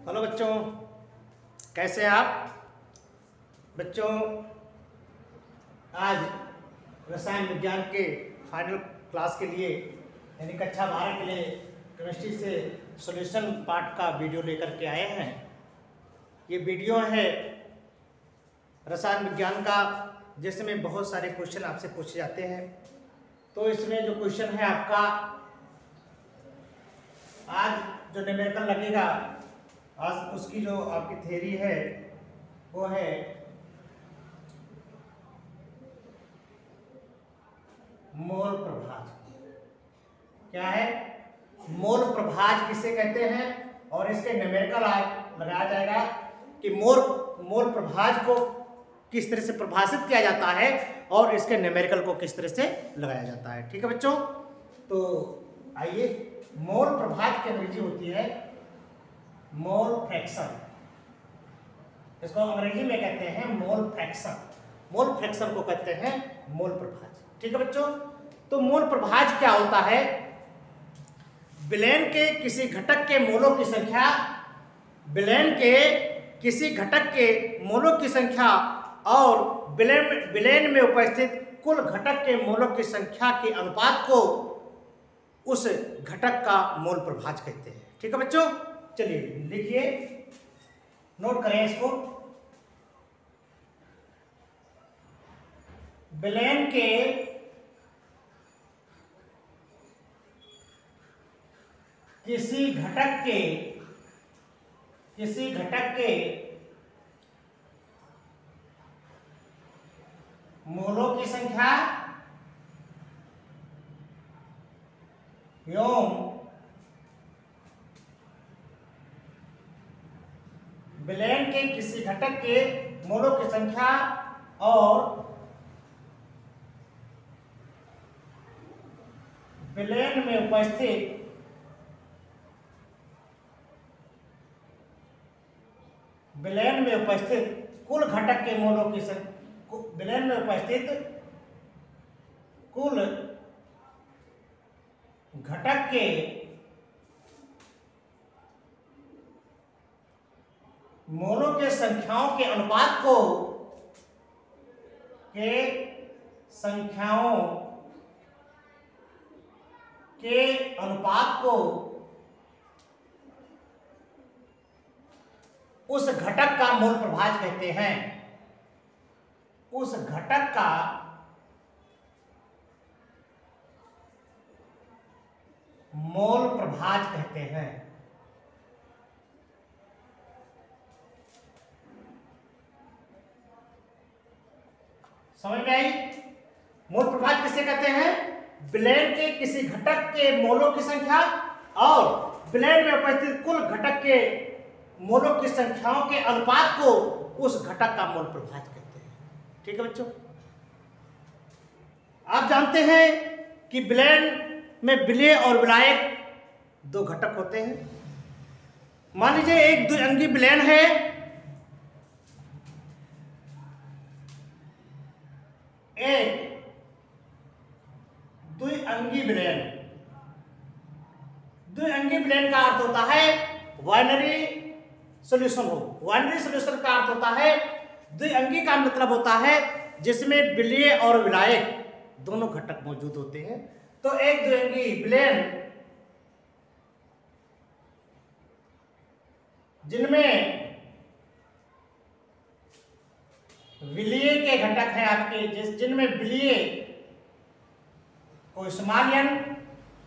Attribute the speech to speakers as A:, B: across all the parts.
A: Hello बच्चों, कैसे हैं आप बच्चों। आज रसायन विज्ञान के फाइनल क्लास के लिए यानी कक्षा 12 के लिए केमिस्ट्री से सॉल्यूशन पार्ट का वीडियो लेकर के आए हैं। ये वीडियो है रसायन विज्ञान का, जिसमें बहुत सारे क्वेश्चन आपसे पूछे जाते हैं। तो इसमें जो क्वेश्चन है आपका आज जो न्यूमेरिकल लगेगा, आज उसकी जो आपकी थ्योरी है वो है मोल प्रभाज। क्या है? मोल प्रभाज किसे कहते हैं और इसके न्यूमेरिकल आज लगाया जाएगा कि मोल प्रभाज को किस तरह से परिभाषित किया जाता है और इसके न्यूमेरिकल को किस तरह से लगाया जाता है। ठीक है बच्चों, तो आइए, मोल प्रभाज की अंग्रेजी होती है मोल फ्रैक्शन। इसको अंग्रेजी में कहते हैं मोल फ्रैक्शन। मोल फ्रैक्शन को कहते हैं मोल प्रभाज। ठीक है बच्चों, तो मोल प्रभाज क्या होता है? विलेन के किसी घटक के मोलों की संख्या, विलेन के किसी घटक के मोलों की संख्या और विलेन में उपस्थित कुल घटक के मोलों की संख्या के अनुपात को उस घटक का मोल प्रभाज कहते हैं। ठीक है बच्चों, चलिए लिखिए, नोट करें इसको। विलेन के किसी घटक के मोलों की संख्या एवं विलेन के किसी घटक के मोलों की संख्या और विलेन में उपस्थित कुल घटक के मोलों की संख्या, विलेन में उपस्थित कुल घटक के मोलों के संख्याओं के अनुपात को उस घटक का मोल प्रभाज कहते हैं। उस घटक का मोल प्रभाज कहते हैं। समझ में आई? मोल प्रभाज किसे कहते हैं? विलेन के किसी घटक के मोलों की संख्या और विलेन में उपस्थित कुल घटक के मोलों की संख्याओं के अनुपात को उस घटक का मोल प्रभाज कहते हैं। ठीक है बच्चों, आप जानते हैं कि विलेन में विलेय और विलायक दो घटक होते हैं। मान लीजिए एक द्विअंगी विलेन है, एक द्विअंगी विलेन। द्विअंगी विलेन का अर्थ होता है बाइनरी सॉल्यूशन हो। बाइनरी सॉल्यूशन का अर्थ होता है, द्विअंगी का मतलब होता है जिसमें विलेय और विलायक दोनों घटक मौजूद होते हैं। तो एक द्विअंगी विलेन जिनमें विलेय के घटक हैं आपके, जिनमें विलेय को स्मॉल एन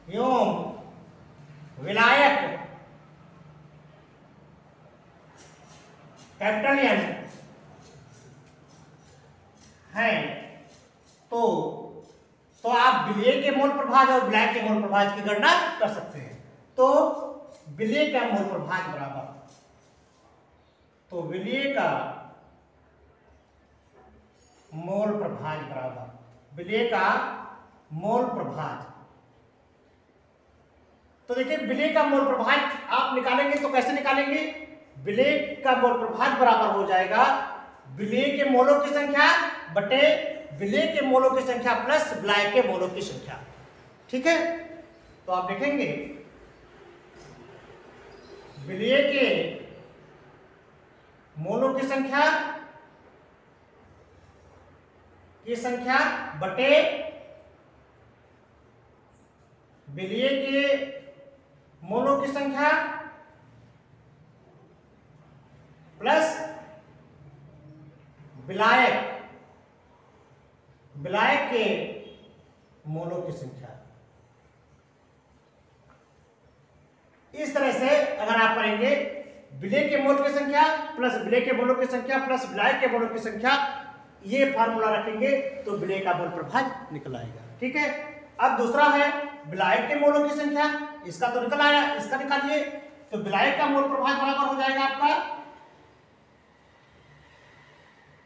A: एवं विलायक कैपिटल एन है, तो आप विलेय के मोल प्रभाज और विलायक के मोल प्रभाज की गणना कर सकते हैं। तो विलेय का मोल प्रभाज बराबर, तो विलेय का मोल प्रभाज बराबर विलेय का मोल प्रभाज। तो देखिए, विलेय का मोल प्रभाज आप निकालेंगे तो कैसे निकालेंगे? विलेय का मोल प्रभाज बराबर हो जाएगा विलेय के मोलों की संख्या बटे विलेय के मोलों की संख्या प्लस विलायक के मोलों की संख्या। ठीक है, तो आप देखेंगे विलेय के मोलों की संख्या बटे विलय के मोलों की संख्या प्लस विलायक के मोलों की संख्या। इस तरह से अगर आप पढ़ेंगे विलय के मोल की संख्या प्लस विलय के मोलों की संख्या प्लस विलायक के मोलों की संख्या, ये फार्मूला रखेंगे तो विलय का मोल प्रभाज निकल आएगा। ठीक है। अब दूसरा है विलायक के मोलों की संख्या, इसका तो निकल आया, इसका निकालिए। तो विलायक का मोल प्रभाज बराबर हो जाएगा आपका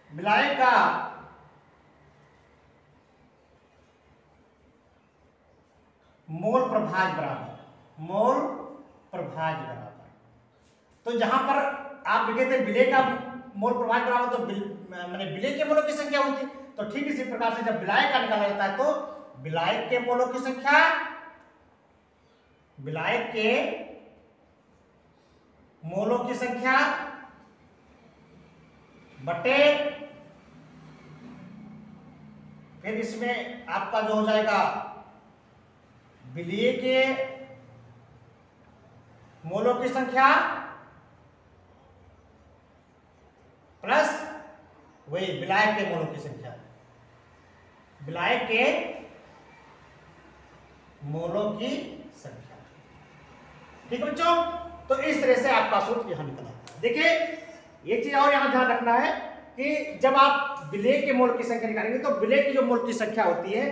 A: विलायक का मोल प्रभाज बराबर। तो जहां पर आप लिखे थे विलय का मोल प्रभाज बराबर, तो माने विलय के मोलों की संख्या होती। तो ठीक इसी प्रकार से जब विलायक का निकाला जाता है तो विलायक के मोलों की संख्या बटे फिर इसमें आपका जो हो जाएगा विलय के मोलों की संख्या प्लस वही विलायक के मोलों की संख्या, विलायक के मोलों की संख्या। ठीक है बच्चों। तो इस तरह से आपका सूत्र यहां निकला। देखिए एक चीज और यहां ध्यान रखना है कि जब आप विलय के मोल की संख्या निकालेंगे तो विलय की जो मोल की संख्या होती है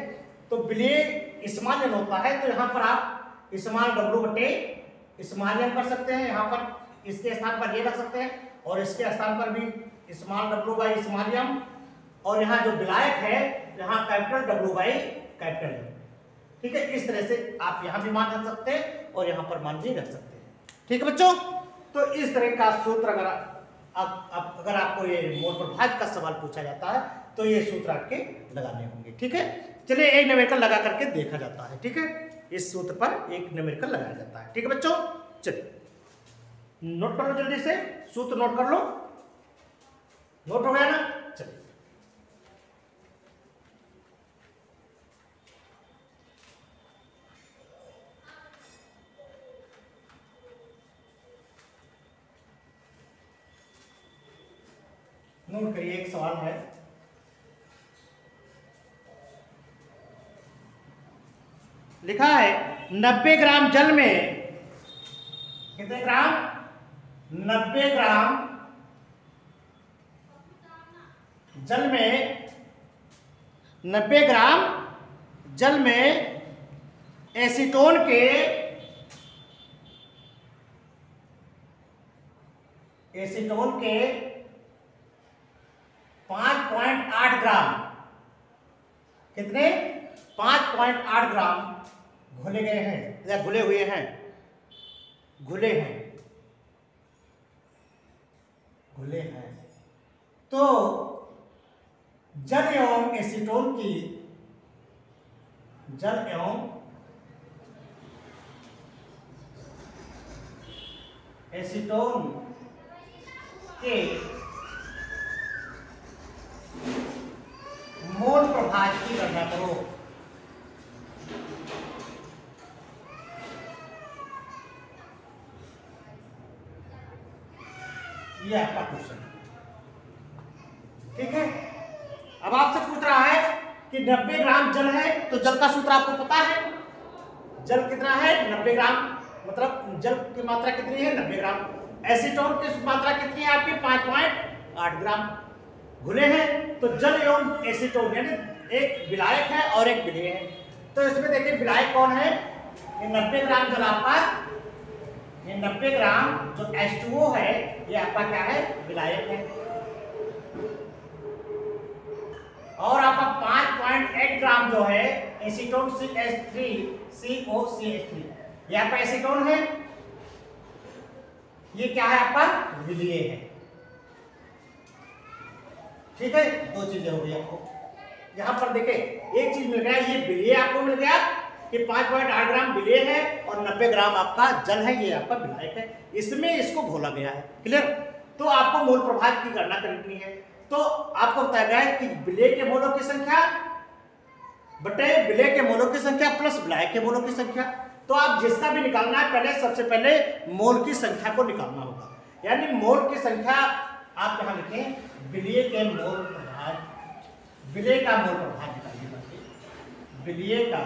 A: तो विलय स्मॉल होता है, तो यहाँ पर आप स्मॉल डब्ल्यू बटे स्मॉल एम कर सकते हैं। यहाँ पर इसके स्थान पर ये रख सकते हैं और इसके स्थान पर भी small W by small M, और यहाँ जो विलायक है यहाँ capital W by capital M. ठीक है। इस तरह से आप यहाँ भी मान रख सकते हैं और यहाँ पर मान भी रख सकते हैं। ठीक है बच्चों। तो इस तरह का सूत्र अगर आपको ये मोल प्रभाज का सवाल पूछा जाता है तो ये सूत्र आपके लगाने होंगे। ठीक है। चलिए एक न्यूमेरिकल लगा करके देखा जाता है। ठीक है। इस सूत्र पर एक न्यूमेरिकल लगाया जाता है। ठीक है बच्चों। चलिए नोट कर लो जल्दी से, सूत्र नोट कर लो। नोट हो गया ना? चलिए नोट करिए। एक सवाल है, लिखा है 90 ग्राम जल में, कितने ग्राम? 90 ग्राम जल में, 90 ग्राम जल में एसीटोन के 5.8 ग्राम, कितने? 5.8 ग्राम घुले गए हैं या घुले हुए हैं, घुले हैं। तो जल एवं एसीटोन के मोल प्रभाज की गणना करो। ये आपका क्वेश्चन है। ठीक है। अब आपसे पूछ रहा है कि 90 ग्राम जल है, तो जल का सूत्र आपको पता है। जल कितना है? 90 ग्राम, मतलब जल की मात्रा कितनी है? 90 ग्राम। एसीटोन की मात्रा कितनी है आपकी? 5.8 ग्राम। घुले हैं तो जल एवं एसीटोन यानी एक विलायक है और एक विलेय है। तो इसमें देखिए विलायक कौन है? ये 90 ग्राम जल आपका, ये 90 ग्राम जो H2O है ये आपका क्या है? विलायक है। और आपका 5.8 ग्राम जो है एसीटोन CH3COCH3, ये आपका एसीटोन है, ये क्या है? आपका विलेय है। ठीक है। दो चीजें हो गई आपको। यहां पर देखें एक चीज मिल गया, ये विलेय आपको मिल गया कि 5.8 ग्राम विलेय है और 90 ग्राम आपका जल है, ये आपका विलायक है। इसमें इसको घोला गया है। क्लियर? तो आपको मोल प्रभाज की गणना करनी है। तो आपको बताया गया है कि विलेय के मोलों की संख्या बटे विलेय के मोलों की संख्या प्लस विलायक के मोलों की संख्या। तो आप जिसका भी निकालना है पहले सबसे पहले मोल की संख्या को निकालना होगा, यानी मोल की संख्या आप यहां लिखें विलेय के मोल प्रभाज, विलेय का मोल प्रभाज निकालिए। विलेय का,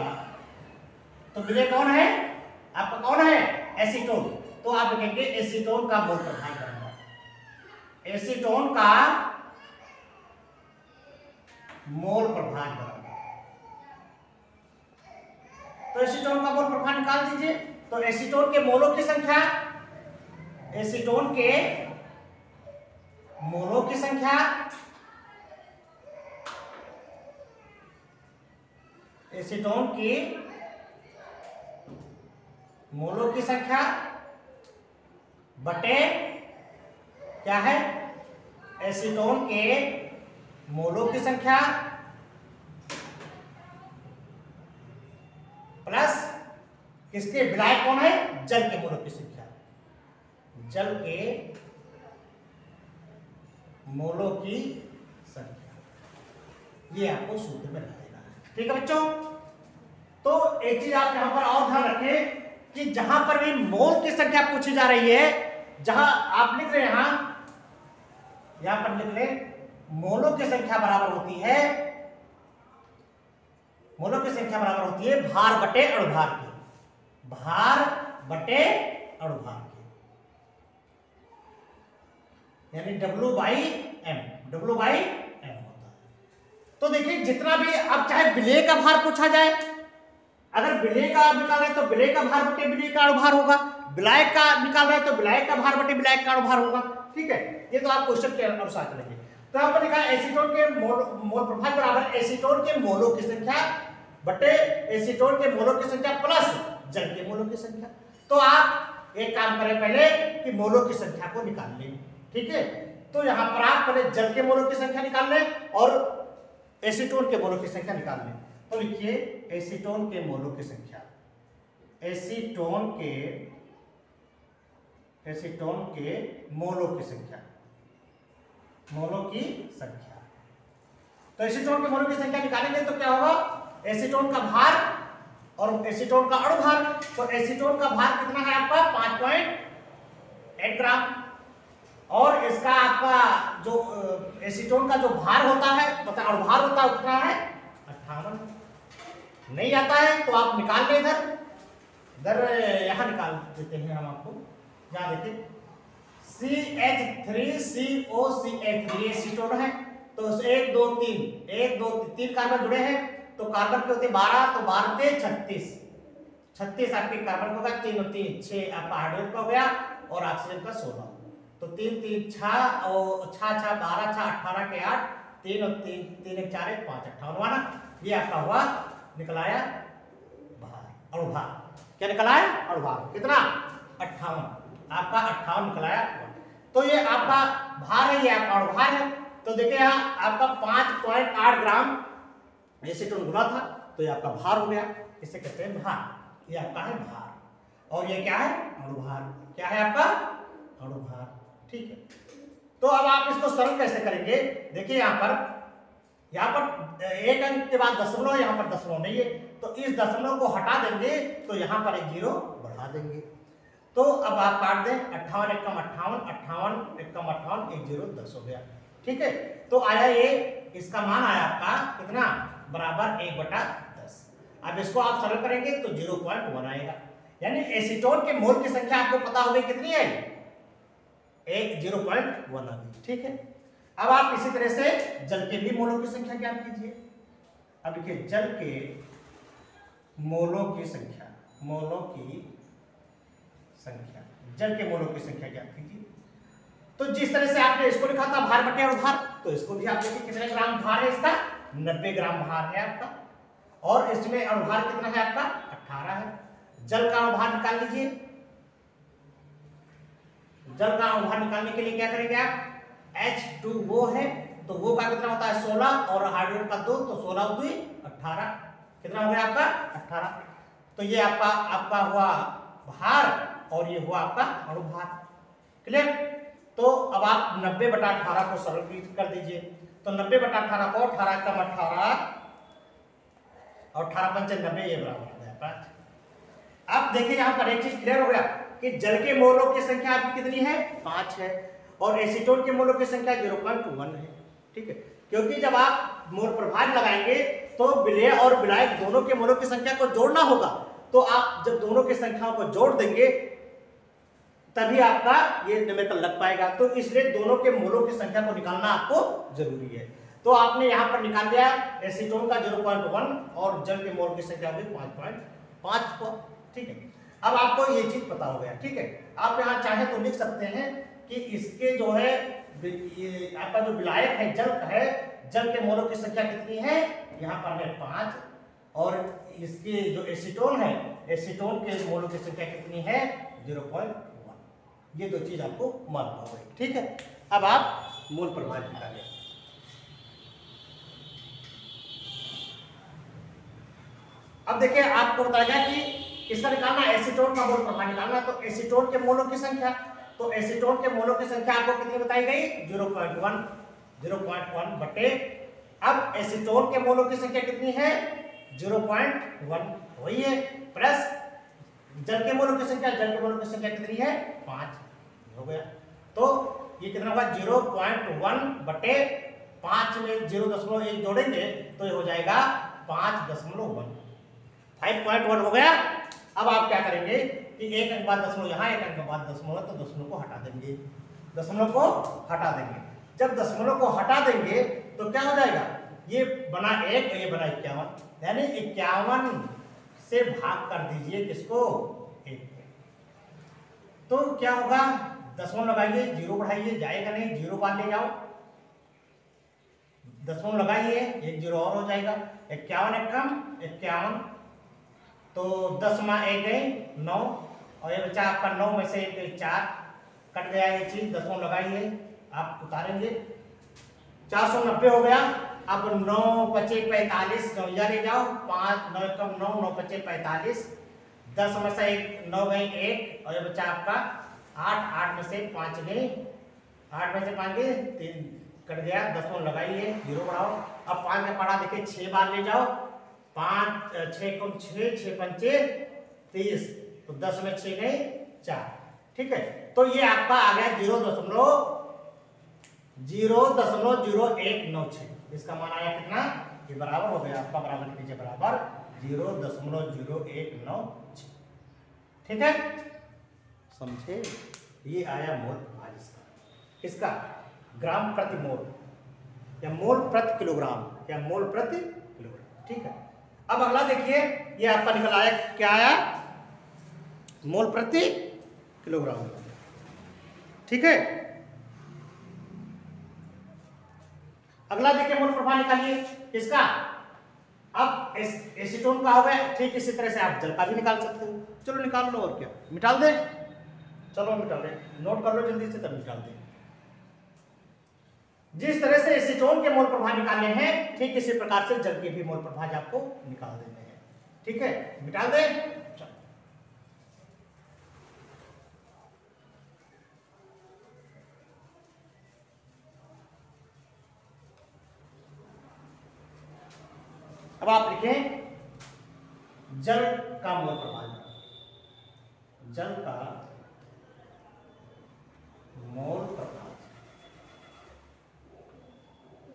A: तो विलेय कौन है आपका, कौन है एसीटोन, तो आप लिखेंगे एसीटोन का मोल प्रभाज करना, एसीटोन का मोल प्रभाज बराबर, तो एसीटोन का मोल प्रभाज निकाल दीजिए। तो एसीटोन के मोलों की संख्या, एसीटोन के मोलों की संख्या एसीटोन की मोलों की संख्या बटे क्या है एसीटोन के मोलों की संख्या प्लस किसके विलायक कौन है, जल के मोलों की संख्या, जल के मोलों की संख्या, ये आपको सूत्र में रख देना है। ठीक है बच्चों, तो एक चीज आप यहां पर और ध्यान रखें कि जहां पर भी मोल की संख्या पूछी जा रही है, जहां आप लिख रहे हैं यहां पर लिख ले मोलों की संख्या बराबर होती है, मोलों की संख्या बराबर होती है भार बटे अणुभार की, भार बटे अणुभार की, यानी W/M, W/M होता है। तो देखिए जितना भी अब चाहे विलेय का भार पूछा जाए, अगर विलेय का आप निकाल रहे हैं तो विलेय का भार बटे विलेय का अणुभार होगा, विलायक का निकाल रहे हैं तो विलायक का भार बटे विलायक का अणुभार होगा। ठीक है, ये तो आप क्वेश्चन के अनुसार चलेंगे। तो यहाँ पर लिखा एसीटोन के मोल प्रभाज बराबर एसीटोन के मोलों की संख्या बटे एसीटोन के मोलों की संख्या प्लस जल के मोलों की संख्या। तो आप एक काम करें पहले कि मोलों की संख्या को निकाल लें। ठीक है, तो यहां पर आप पहले जल के मोलों की संख्या निकाल लें और एसीटोन के मोलों की संख्या निकाल लें। तो लिखिए एसीटोन के मोलों की संख्या, एसीटोन के मोलों की संख्या, मोलों की संख्या। तो एसीटोन के मोलों की संख्या निकालेंगे तो क्या होगा, एसीटोन का भार और एसीटोन का अणुभार। तो एसीटोन का भार कितना है आपका 5.8 ग्राम, और इसका आपका जो एसीटोन का जो भार होता है मतलब अणुभार होता है कितना है 58। नहीं आता है तो आप निकाल लें, इधर यहां निकाल देते हैं हम आपको, यहां देखिए CH3COCH3 एसीटोन है। तो 1 2 3 कार्बन जुड़े हैं, तो कार्बन के होते 12, तो 12 से 36 आपके कार्बन होगा, 3 और 3 6 आपका हाइड्रोजन का हो गया और ऑक्सीजन का 16। तो 3 3 6 और 6 6 12 6 18 के 8, 3 और 3 3 1 4 1 5 58 हुआ ना। ये आपका हुआ निकलाया भार, अणुभार। क्या निकलाया अणुभार, कितना 58, आपका 58 निकलाया। तो ये आपका भार है, ये आपका अणुभार है। तो देखिए यहाँ आपका 5.8 ग्राम एसीटोन गुना था, तो ये आपका भार हो गया, इसे कहते हैं भार। ये आपका है भार और ये क्या है अणुभार, क्या है आपका अणुभार। ठीक है, तो अब आप इसको सरल कैसे करेंगे, देखिए यहाँ पर एक अंक के बाद दशमलव, यहाँ पर दशमलव नहीं है, तो इस दशमलव को हटा देंगे तो यहाँ पर एक जीरो बढ़ा देंगे। तो अब आप काट दें 58 एकम 58, 58 एकम 58, 1 0 10 हो गया। ठीक है, तो आया ये, इसका मान आया आपका कितना बराबर 1/10। अब इसको आप सरल करेंगे तो 0.1 आएगा, यानी एसीटोन के मोल की संख्या आपको पता होगी कितनी है, 0.1 आ गई। ठीक है, अब आप इसी तरह से जल के भी मोलों की संख्या ज्ञात कीजिए। अब देखिए जल के मोलों की संख्या, जल के मोलों की संख्या ज्ञात कीजिए। तो जिस तरह से आपने इसको लिखा था भार बटे अणुभार, तो इसको भी आप देखिए कितने ग्राम भार है इसका, 90 ग्राम भार है आपका, और इसमें अणुभार कितना है आपका 18 है। जल का अणुभार निकाल लीजिए। जल का अणुभार निकालने के लिए क्या करेंगे आप, H2O है तो वो का कितना होता है 16 और हाइड्रोजन का 2, तो 16 2 18, कितना हो गया आपका 18। तो ये आपका हुआ भार और ये हुआ आपका अणुभार। क्लियर। तो अब आप 90/18 को सरलीकृत कर दीजिए। तो 90/18 को 18 कम 18 और 18 पंचे 90, ये बराबर हो गया 5। अब देखिए यहाँ पर एक चीज क्लियर हो गया कि जल के मोलों की संख्या आपकी कितनी है, 5 है, और एसीटोन के मोलों की संख्या 0.1 है। ठीक है, क्योंकि जब आप मोल प्रभाज लगाएंगे तो विलेय और विलायक दोनों के मोलों की संख्या को जोड़ना होगा। तो आप जब दोनों की संख्याओं को जोड़ देंगे तभी आपका ये न्यूमेरिकल लग पाएगा। तो इसलिए दोनों के मोलों की संख्या को निकालना आपको जरूरी है। तो आपने यहाँ पर निकाल लिया एसीटोन का 0.1 और जल के मोल की संख्या हुई 5.5। ठीक है, अब आपको ये चीज पता हो गया। ठीक है, आप यहाँ चाहे तो लिख सकते हैं कि इसके जो है ये आपका जो विलायक है जल का है, जल के मोलों की संख्या कितनी है, यहाँ पर है 5, और इसके जो एसीटोन है, एसीटोन के मोलों की संख्या कितनी है 0.1। ये दो चीज आपको मालूम हो गई। ठीक है, अब आप मोल प्रभाज निकालें। अब देखिए आपको बताया गया कि इसका निकालना एसीटोन का मोल प्रभाज निकालना, तो एसीटोन के मोलों की संख्या, तो एसीटोन के मोलों की संख्या आपको कितनी बताई गई 0.1 बटे, अब एसीटोन के मोलों की संख्या कितनी है 0.1 वही है, प्लस जल के मोलों की संख्या, जल के मोलों की संख्या कितनी है 5 हो गया। तो ये कितना होगा 0.1 बटे 5 में 0.1 जोड़ेंगे तो ये हो जाएगा 5.1, 5.1 हो गया। अब आप क्या करेंगे कि एक अंक बाद दशमलव यहाँ, एक अंक बाद दशमलव, तो दशमलव को हटा देंगे, दशमलव को हटा देंगे। जब दशमलव को हटा देंगे तो क्या हो जाएगा, ये बना 1 और ये बना 51, यानी 51 से भाग कर दीजिए किसको 1। तो क्या होगा, दशमलव लगाइए, 0 बढ़ाइए, जाएगा नहीं, 0 बाहर ले जाओ, दशमलव लगाइए, 1 0 और हो जाएगा, 51 एक कम 51, तो 10 में 1 गई 9, और ये बचा आपका 9 में से 1 4 कट गया, ये चीज दशमलव लगाइए, आप उतारेंगे 490 हो गया। अब 9 5 45 9 ले जाओ, 5 9 कम 9 9 5 45, 10 में से 1 9 गई 1, और ये बचा आपका 8 8 में से 5 गई, 8 में से 5 गई 3 कट गया, दशमलव लगाइए, 0 बढ़ाओ। अब 5 का पढ़ा देखिए 6 बार ले जाओ, 5 6 कम 6 6 पंचे 30, तो 10 में 6 गई 4। ठीक है, तो ये आपका आ गया 0.00196। इसका मान आया कितना, ये बराबर हो गया आपका, बराबर कीजिए, बराबर 0.0196। ठीक है, समझे, ये आया मोल प्रभाज इसका, किसका, ग्राम प्रति मोल या मोल प्रति किलोग्राम या मोल प्रति किलोग्राम। ठीक है, अब अगला देखिए, ये आपका निकल आया, क्या आया, मोल प्रति किलोग्राम। ठीक है, अगला देखिए मोल प्रभाज निकालिए किसका, अब एसीटोन का हो गया। ठीक इसी तरह से आप जल का भी निकाल सकते हो, चलो निकाल लो, और क्या मिटाल दे, चलो मिटाल दे, नोट कर लो जल्दी से तब निकाल दे। जिस तरह से एसीटोन के मोल प्रभाज निकालने हैं, ठीक इसी प्रकार से जल के भी मोल प्रभाज आपको निकाल देने हैं। ठीक है, मिटाल दे, अब आप लिखें जल का मोल प्रभाज, जल का मोल प्रभाज।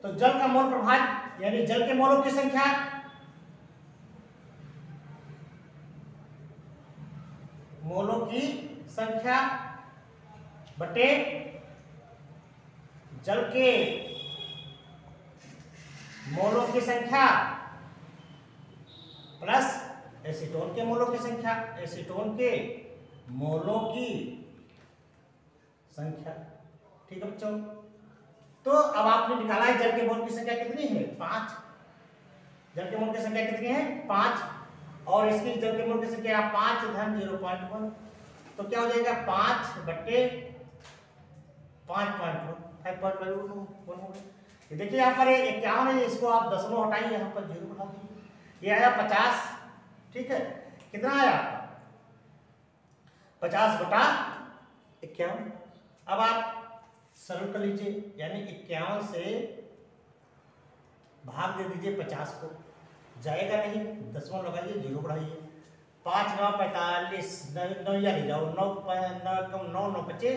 A: तो जल का मोल प्रभाज यानी जल के मोलों की संख्या, मोलों की संख्या बटे जल के मोलों की संख्या प्लस एसीटोन के मोलों की संख्या, एसीटोन के मोलों की संख्या। ठीक है बच्चों, तो अब आपने निकाला है जल के मोल की संख्या कितनी है 5, जल के मोल की संख्या कितनी है 5, और इसकी जल के मोल की संख्या 5 धन 0.1, तो क्या हो जाएगा 5 बट्टे 5.1 हो गया। देखिए यहाँ पर 51 है, इसको आप दशमलव हटाइए, यहाँ पर 0 बढ़ा दीजिए, ये आया 50। ठीक है, कितना आया 50 बटा 51। अब आप सरल कर लीजिए, यानी 51 से भाग दे दीजिए 50 को, जाएगा नहीं, दशमलव लगाइए, 0 बढ़ाइए, 5 9 45, 9 या ले जाओ, 9 9 9 बचे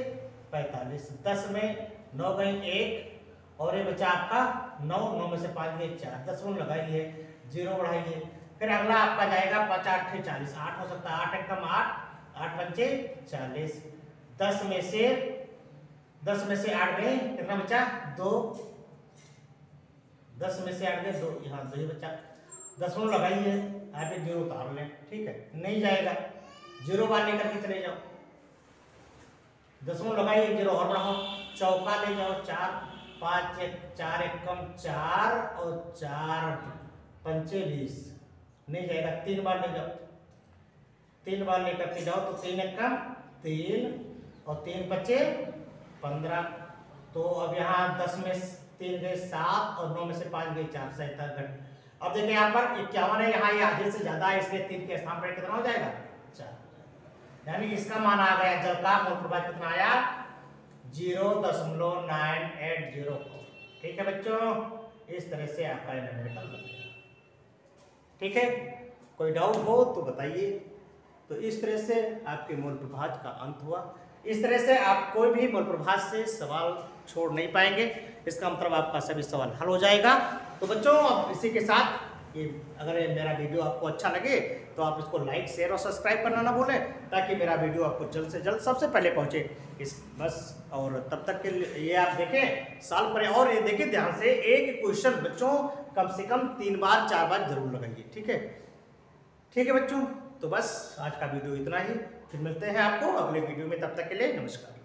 A: 45, 10 में 9 गए 1 और ये बचा आपका 9, 9 में से 5 गए 4, दशमलव लगाइए, 0 बढ़ाइए। फिर अगला आपका जाएगा 5 8 40, 8 हो सकता है, 8 एकम 8, 8 पंचे 40, 10 में से 8 गए, कितना बचा 2, 10 में से 8 गए 2, यहाँ 2 ही बचा, दशमलव लगाइए, आप एक 0 उतार लें, ठीक है, नहीं जाएगा, 0 बार लेकर के चले जाओ, दशमलव लगाइए, 0 और बढ़ाओ, चौका ले जाओ, 4 5 4 एकम 4 और 4 पंचे 20, नहीं जाएगा, 3 बार ले जाओ, 3 बार लेकर के जाओ, तो 3 एकम 3 और 3 बचे 15, तो अब यहाँ 10 में 3 गए 7 और 9 में से 5 गए 4, 57 घट। अब देखिए यहाँ पर 51 है, यहाँ ये आधे से ज्यादा है, इसलिए 3 के स्थान पर कितना हो जाएगा 4, यानी इसका मान आ गया जल का मोल प्रभाज कितना आया 0.980। ठीक है बच्चों, इस तरह से आपका न्यूमेरिकल बन गया। ठीक है, कोई डाउट हो तो बताइए। तो इस तरह से आपके मोल प्रभाज का अंत हुआ। इस तरह से आप कोई भी मोल प्रभाज से सवाल छोड़ नहीं पाएंगे, इसका मतलब आपका सभी सवाल हल हो जाएगा। तो बच्चों, अब इसी के साथ कि अगर मेरा वीडियो आपको अच्छा लगे तो आप इसको लाइक शेयर और सब्सक्राइब करना ना भूलें, ताकि मेरा वीडियो आपको जल्द से जल्द सबसे पहले पहुंचे। इस बस, और तब तक के लिए ये आप देखें साल पर, और ये देखिए ध्यान से, एक क्वेश्चन बच्चों कम से कम 3 बार 4 बार जरूर लगाइए। ठीक है, ठीक है बच्चों, तो बस आज का वीडियो इतना ही, फिर मिलते हैं आपको अगले वीडियो में, तब तक के लिए नमस्कार।